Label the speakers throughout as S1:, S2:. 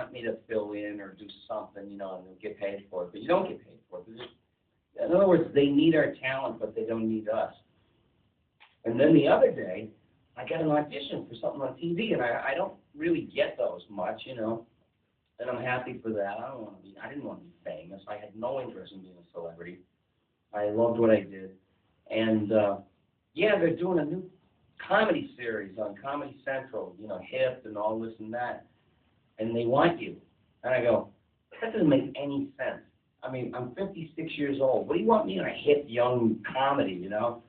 S1: want me to fill in or do something, you know, and they'll get paid for it. But you don't get paid for it. In other words, they need our talent, but they don't need us. And then the other day, I got an audition for something on TV, and I don't really get those much, you know. And I'm happy for that. I didn't want to be famous. I had no interest in being a celebrity. I loved what I did. And, yeah, they're doing a new comedy series on Comedy Central, you know, hip and all this and that. And they want you. And I go, that doesn't make any sense. I mean, I'm 56 years old. What do you want me in a hip, young comedy, you know?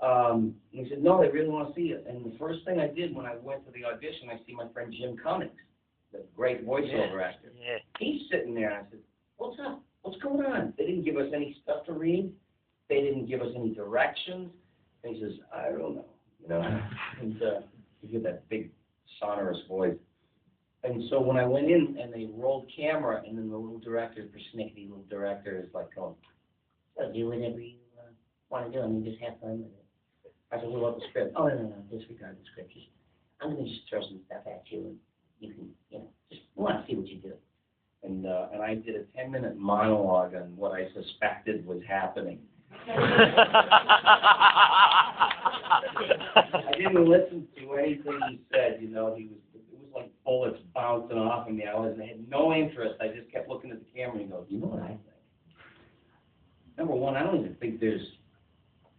S1: And he said, no, they really want to see it. And the first thing I did when I went to the audition, I see my friend Jim Cummings, the great voiceover actor.
S2: Yeah.
S1: He's sitting there, and I said, what's up? What's going on? They didn't give us any stuff to read. They didn't give us any directions. And he says, I don't know. You know, and you get that big, sonorous voice. And so when I went in, and they rolled camera, and then the little director, the persnickety little director, is like going, so do whatever you want to do, and you just have fun with it. I said, what about the script? Oh, no, disregard the script. I'm going to just throw some stuff at you, and you can, you know, just want to see what you do. And I did a 10-minute monologue on what I suspected was happening. I didn't listen to anything he said, you know. It was like bullets bouncing off of me. I had no interest. I just kept looking at the camera and go, you know what I think? Number one, I don't even think there's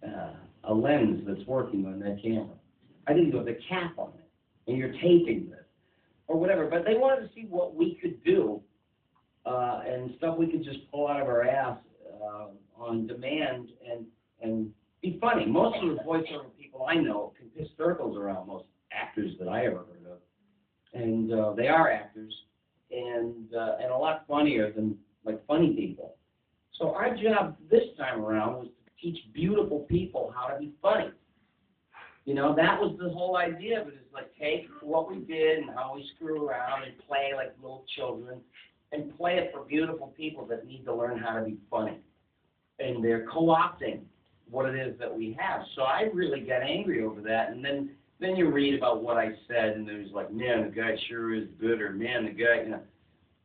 S1: a lens that's working on that camera. I think there's a cap on it, and you're taping this, or whatever. But they wanted to see what we could do, and stuff we could just pull out of our ass on demand and be funny. Most of the voiceover people I know can piss circles around most actors that I ever heard of, and they are actors, and a lot funnier than like funny people. So our job this time around was to teach beautiful people how to be funny. You know, that was the whole idea of it, is like take what we did and how we screw around and play like little children and play it for beautiful people that need to learn how to be funny. And they're co-opting what it is that we have. So I really got angry over that. And then you read about what I said, and there's like, man, the guy sure is good, or man, the guy, you know.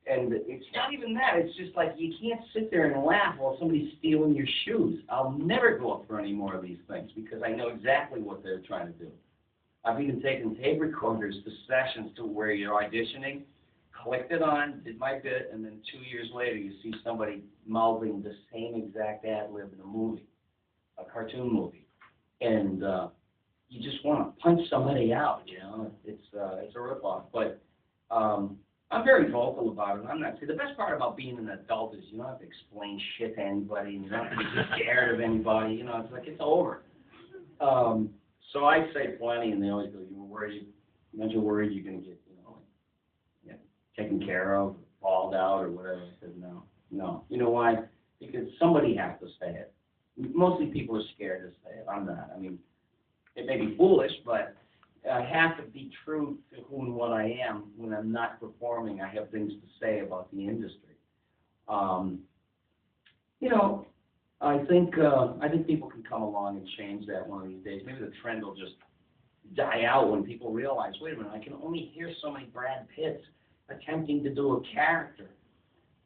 S1: And it's not even that. It's just like you can't sit there and laugh while somebody's stealing your shoes. I'll never go up for any more of these things because I know exactly what they're trying to do. I've even taken tape recorders to sessions to where you're auditioning, clicked it on, did my bit, and then 2 years later you see somebody mouthing the same exact ad-lib in a movie, a cartoon movie. And you just want to punch somebody out, you know. It's a ripoff. But I'm very vocal about it. I'm not. See, the best part about being an adult is you don't have to explain shit to anybody, and you don't have to be scared of anybody. You know, it's like it's over. So I say plenty, and they always go, "You were worried? Aren't you worried you're going to get, taken care of, bawled out, or whatever?" I said, no. You know why? Because somebody has to say it. Mostly people are scared to say it. I'm not. I mean, it may be foolish, but I have to be true to who and what I am. When I'm not performing, I have things to say about the industry. You know, I think people can come along and change that one of these days. Maybe the trend will just die out when people realize, wait a minute, I can only hear so many Brad Pitts attempting to do a character.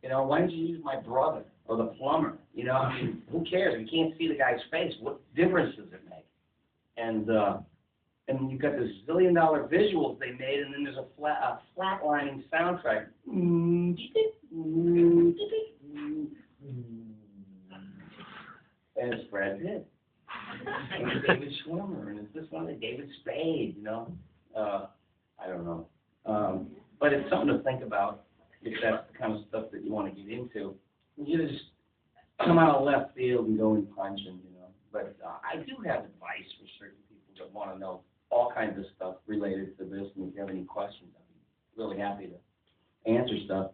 S1: You know, why don't you use my brother or the plumber? You know, I mean, who cares? If you can't see the guy's face, what difference does it make? And you've got the zillion-dollar visuals they made, and then there's a flatlining soundtrack. And it's Brad Pitt. And it's David Schwimmer, and it's this one, David Spade, you know. I don't know. But it's something to think about if that's the kind of stuff that you want to get into. You just come out of left field and go and punch them, you know. But I do have advice for certain people that want to know all kinds of stuff related to this, and if you have any questions, I'd be really happy to answer stuff.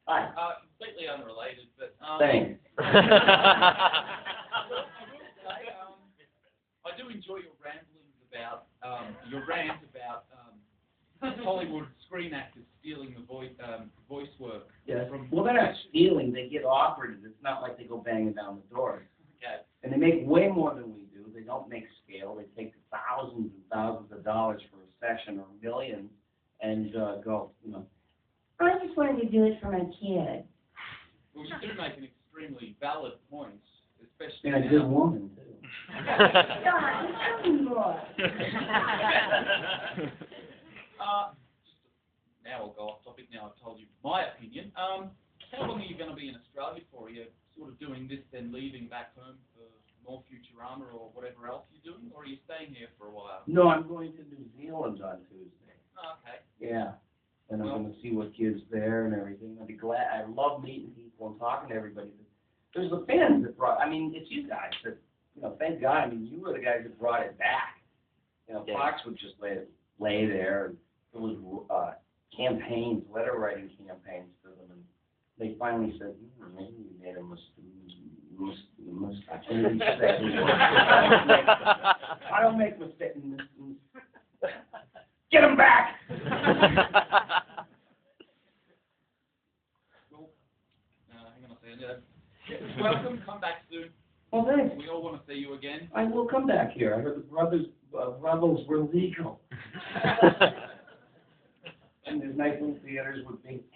S1: Hi.
S3: Completely unrelated, but
S1: Thanks.
S3: I do enjoy your ramblings about your rant about Hollywood screen actors stealing the voice work.
S1: Yeah. Well, they're not stealing; they get offered it. It's not like they go banging down the doors.
S3: Okay.
S1: And they make way more than we do. They don't make scale. They take thousands and thousands of dollars for a session or millions and go, you know.
S2: I just wanted to do it for my kid.
S3: Well, you do make an extremely valid point, especially
S1: And a good woman, too.
S2: God, tell me more.
S3: Now I'll go off topic. Now I've told you my opinion. How long are you going to be in Australia for? Are you sort of doing this, then leaving back home for more Futurama or whatever else you're doing, or are you staying here for a while?
S1: No, I'm going to New Zealand on Tuesday.
S3: Oh, okay.
S1: Yeah. And I'm going to see what gives there and everything. I'd be glad. I love meeting people and talking to everybody. There's the fans that brought, I mean, it's you guys that, you know, thank God. I mean, you were the guys that brought it back. You know, Fox would just lay there. And it was campaigns, letter writing campaigns for them. And they finally said, maybe we made a mistake. I can't even say. I don't make mistakes. Get them back!
S3: Well, hang on a second. Welcome. Come back soon.
S1: Well, thanks.
S3: We all want to see you again.
S1: I will come back here. I heard the Rebels were legal. And there's nice little theaters with big